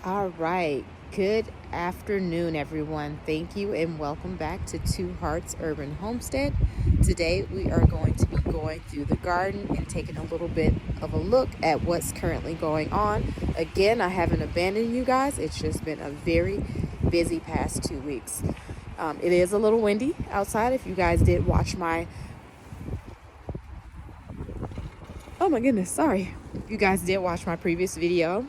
All right. Good afternoon, everyone. Thank you and welcome back to Two Hearts Urban Homestead. Today we are going to be going through the garden and taking a little bit of a look at what's currently going on. Again, I haven't abandoned you guys. It's just been a very busy past 2 weeks. It is a little windy outside. If you guys did watch my Oh my goodness, sorry. You guys did watch my previous video.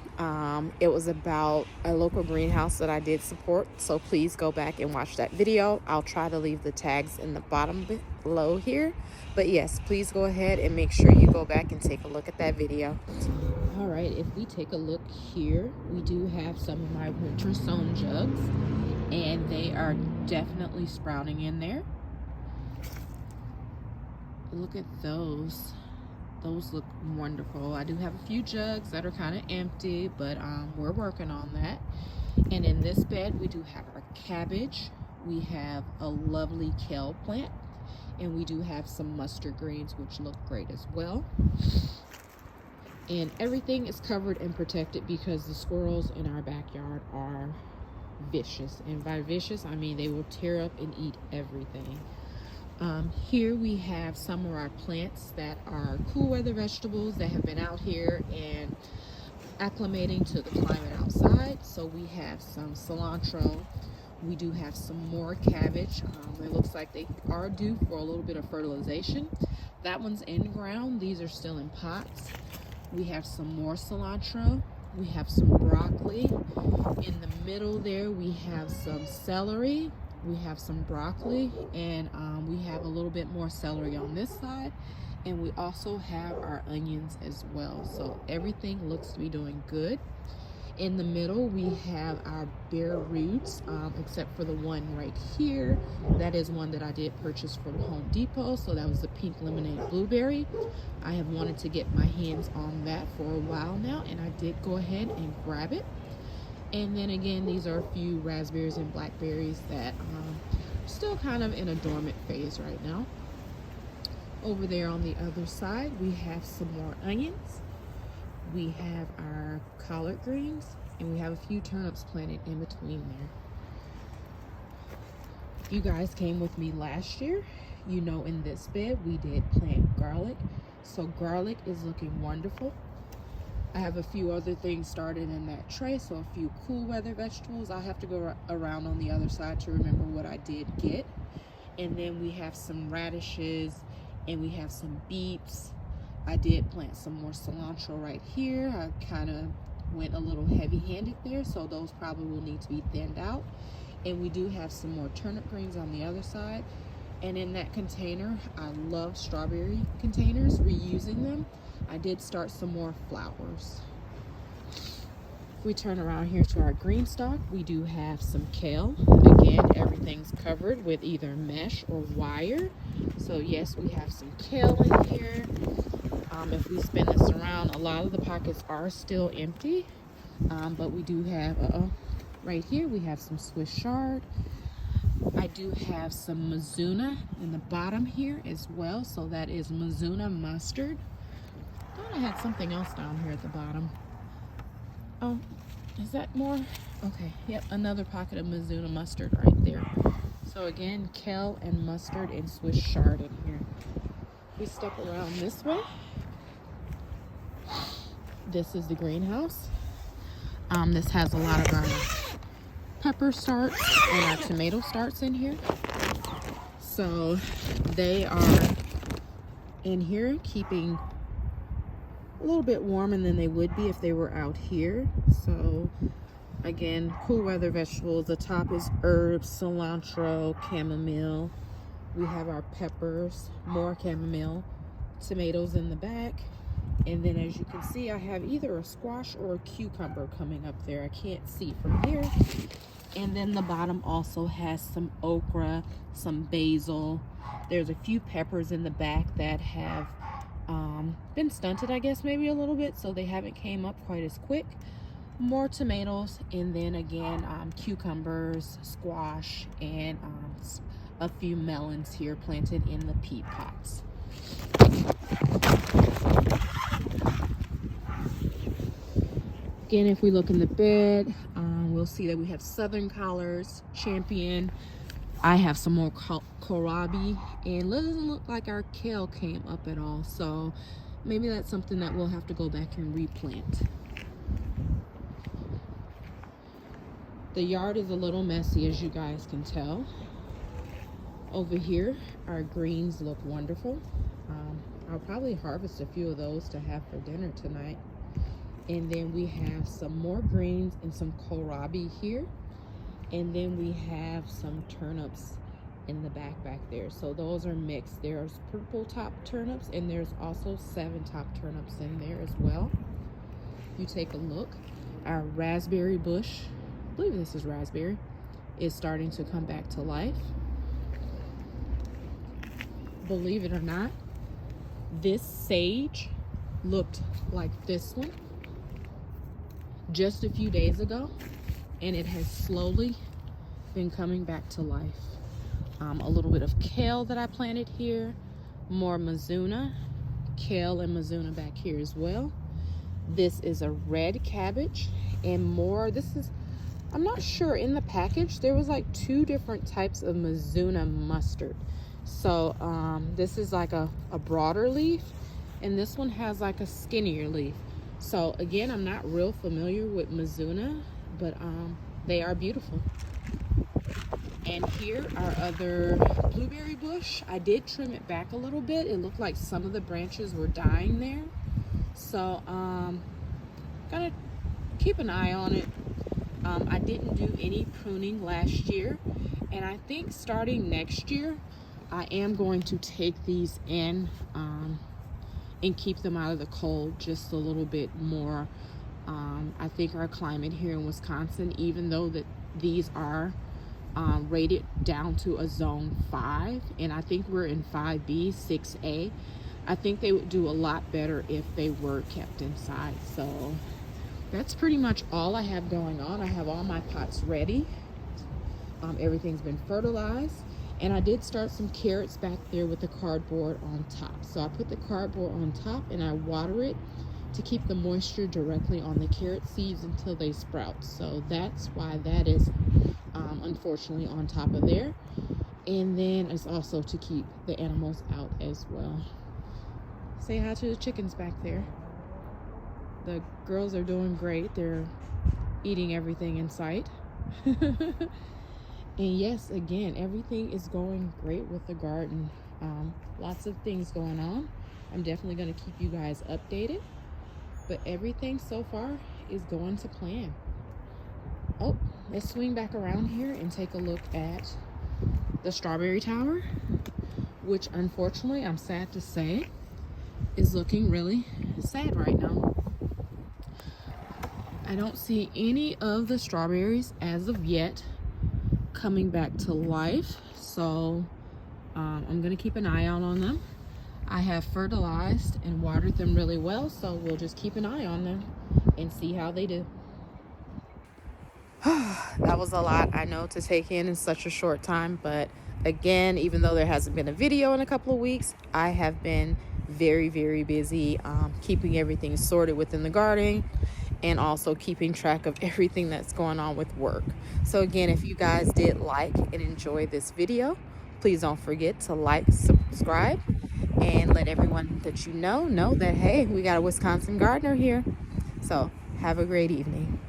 It was about a local greenhouse that I did support, so please go back and watch that video. I'll try to leave the tags in the bottom below here. But yes, please go ahead and make sure you go back and take a look at that video. All right, if we take a look here, we do have some of my winter sown jugs, and they are definitely sprouting in there. Look at those. Those look wonderful. I do have a few jugs that are kind of empty, but we're working on that. And in this bed, we do have our cabbage. We have a lovely kale plant, and we do have some mustard greens, which look great as well. And everything is covered and protected because the squirrels in our backyard are vicious. And by vicious, I mean they will tear up and eat everything. Here we have some of our plants that are cool weather vegetables that have been out here and acclimating to the climate outside. So we have some cilantro. We do have some more cabbage. It looks like they are due for a little bit of fertilization. That one's in ground. These are still in pots. We have some more cilantro. We have some broccoli. In the middle there, we have some celery. We have some broccoli, and we have a little bit more celery on this side, and we also have our onions as well. So everything looks to be doing good. In the middle, we have our bare roots, except for the one right here. That is one that I did purchase from Home Depot. So that was the pink lemonade blueberry. I have wanted to get my hands on that for a while now, and I did go ahead and grab it. And then again, these are a few raspberries and blackberries that are still kind of in a dormant phase right now. Over there on the other side, we have some more onions. We have our collard greens, and we have a few turnips planted in between there. If you guys came with me last year, you know in this bed we did plant garlic. So garlic is looking wonderful. I have a few other things started in that tray, so a few cool weather vegetables. I'll have to go around on the other side to remember what I did get. And then we have some radishes, and we have some beets. I did plant some more cilantro right here. I kind of went a little heavy-handed there, so those probably will need to be thinned out. And we do have some more turnip greens on the other side. And in that container, I love strawberry containers, reusing them. I did start some more flowers. If we turn around here to our green stalk, we do have some kale. Again, everything's covered with either mesh or wire. So yes, we have some kale in here. If we spin this around, a lot of the pockets are still empty. But we do have, right here, we have some Swiss chard. I do have some Mizuna in the bottom here as well. So that is Mizuna mustard. I thought I had something else down here at the bottom. Oh, is that more? Okay, yep, another pocket of Mizuna mustard right there. So again, kale and mustard and Swiss chard in here. We step around this way. This is the greenhouse. This has a lot of our pepper starts and our tomato starts in here. So they are in here keeping a little bit warmer than they would be if they were out here. So again, cool weather vegetables. The top is herbs, cilantro, chamomile. We have our peppers, more chamomile, tomatoes in the back. And then as you can see, I have either a squash or a cucumber coming up there. I can't see from here. And then the bottom also has some okra, some basil. There's a few peppers in the back that have been stunted, I guess, maybe a little bit, so they haven't came up quite as quick. More tomatoes, and then again cucumbers, squash, and a few melons here planted in the peat pots. Again, if we look in the bed, we'll see that we have Southern Collards, Champion. I have some more kohlrabi, and it doesn't look like our kale came up at all. So maybe that's something that we'll have to go back and replant. The yard is a little messy, as you guys can tell. Over here, our greens look wonderful. I'll probably harvest a few of those to have for dinner tonight. And then we have some more greens and some kohlrabi here. And then we have some turnips in the back there. So those are mixed. There's purple top turnips, and there's also 7 top turnips in there as well. You take a look. Our raspberry bush, I believe this is raspberry, is starting to come back to life. Believe it or not, this sage looked like this one just a few days ago, and it has slowly been coming back to life. A little bit of kale that I planted here, more mizuna, kale and mizuna back here as well. This is a red cabbage, and more, I'm not sure, in the package there was like 2 different types of mizuna mustard. So this is like a broader leaf, and this one has like a skinnier leaf. So again, I'm not real familiar with mizuna, but they are beautiful. And here, our other blueberry bush, I did trim it back a little bit. It looked like some of the branches were dying there. So gotta keep an eye on it. I didn't do any pruning last year, and I think starting next year, I am going to take these in and keep them out of the cold just a little bit more. I think our climate here in Wisconsin, even though that these are rated down to a zone 5, and I think we're in 5B, 6A, I think they would do a lot better if they were kept inside. So that's pretty much all I have going on. I have all my pots ready. Everything's been fertilized. And I did start some carrots back there with the cardboard on top. So I put the cardboard on top and I water it to keep the moisture directly on the carrot seeds until they sprout. So that's why that is unfortunately on top of there. And then it's also to keep the animals out as well. Say hi to the chickens back there. The girls are doing great. They're eating everything in sight. And yes, again, everything is going great with the garden. Lots of things going on. I'm definitely going to keep you guys updated. But everything so far is going to plan. Oh, let's swing back around here and take a look at the strawberry tower, which unfortunately, I'm sad to say, is looking really sad right now. I don't see any of the strawberries as of yet coming back to life, so I'm gonna keep an eye out on them. I have fertilized and watered them really well, so we'll just keep an eye on them and see how they do. That was a lot, I know, to take in such a short time, but again, even though there hasn't been a video in a couple of weeks, I have been very, very busy keeping everything sorted within the garden, and also keeping track of everything that's going on with work. So again, if you guys did like and enjoy this video, please don't forget to like, subscribe, and let everyone that you know that, hey, we got a Wisconsin gardener here. So have a great evening.